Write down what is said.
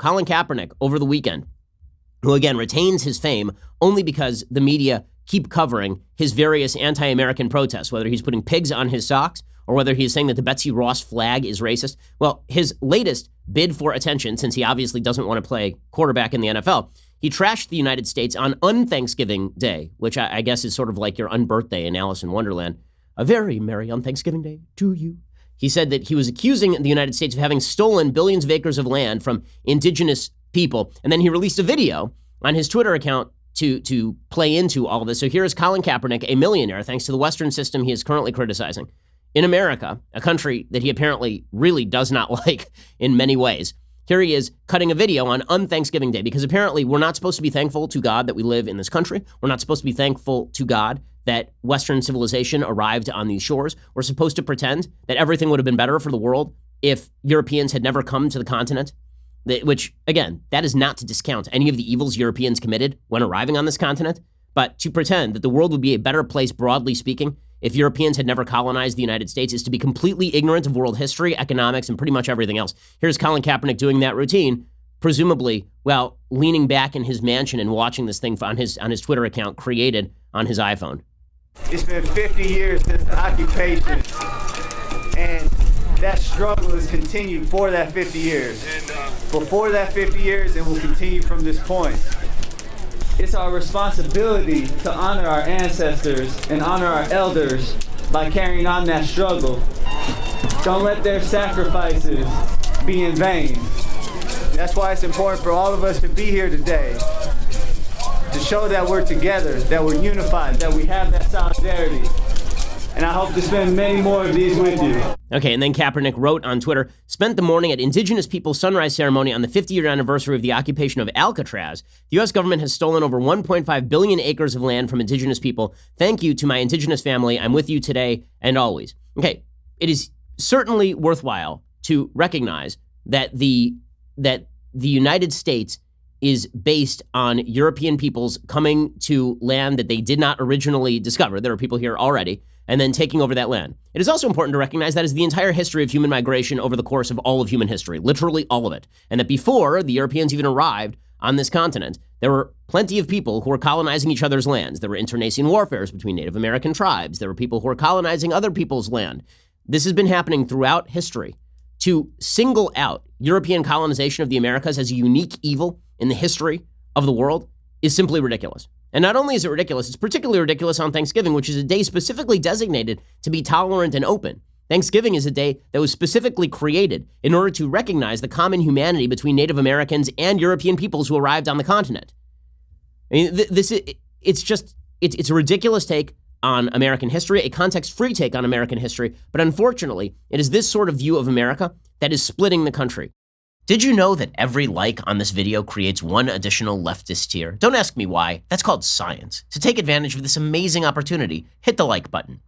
Colin Kaepernick over the weekend, who again retains his fame only because the media keep covering his various anti-American protests, whether he's putting pigs on his socks or whether he is saying that the Betsy Ross flag is racist. Well, his latest bid for attention, since he obviously doesn't want to play quarterback in the NFL, he trashed the United States on Unthanksgiving Day, which I guess is sort of like your unbirthday in Alice in Wonderland. A very merry Unthanksgiving Day to you. He said that he was accusing the United States of having stolen billions of acres of land from indigenous people. And then he released a video on his Twitter account to play into all of this. So here is Colin Kaepernick, a millionaire, thanks to the Western system he is currently criticizing, in America, a country that he apparently really does not like in many ways. Here he is cutting a video on Unthanksgiving Day, because apparently we're not supposed to be thankful to God that we live in this country. We're not supposed to be thankful to God that Western civilization arrived on these shores. We're supposed to pretend that everything would have been better for the world if Europeans had never come to the continent, which, again, that is not to discount any of the evils Europeans committed when arriving on this continent, but to pretend that the world would be a better place, broadly speaking, if Europeans had never colonized the United States is to be completely ignorant of world history, economics, and pretty much everything else. Here's Colin Kaepernick doing that routine, presumably, well, leaning back in his mansion and watching this thing on his Twitter account created on his iPhone. It's been 50 years since the occupation, and that struggle has continued for that 50 years. Before that 50 years, and will continue from this point. It's our responsibility to honor our ancestors and honor our elders by carrying on that struggle. Don't let their sacrifices be in vain. That's why it's important for all of us to be here today, to show that we're together, that we're unified, that we have that solidarity. And I hope to spend many more of these with you. Okay, and then Kaepernick wrote on Twitter, spent the morning at Indigenous Peoples' sunrise ceremony on the 50-year anniversary of the occupation of Alcatraz. The U.S. government has stolen over 1.5 billion acres of land from Indigenous people. Thank you to my Indigenous family. I'm with you today and always. Okay, it is certainly worthwhile to recognize that the United States is based on European peoples coming to land that they did not originally discover. There are people here already, and then taking over that land. It is also important to recognize that is the entire history of human migration over the course of all of human history, literally all of it. And that before the Europeans even arrived on this continent, there were plenty of people who were colonizing each other's lands. There were internecine warfares between Native American tribes. There were people who were colonizing other people's land. This has been happening throughout history. To single out European colonization of the Americas as a unique evil in the history of the world is simply ridiculous. And not only is it ridiculous, it's particularly ridiculous on Thanksgiving, which is a day specifically designated to be tolerant and open. Thanksgiving is a day that was specifically created in order to recognize the common humanity between Native Americans and European peoples who arrived on the continent. I mean, it's a ridiculous take on American history, a context-free take on American history, but unfortunately, it is this sort of view of America that is splitting the country. Did you know that every like on this video creates one additional leftist tier? Don't ask me why. That's called science. To take advantage of this amazing opportunity, hit the like button.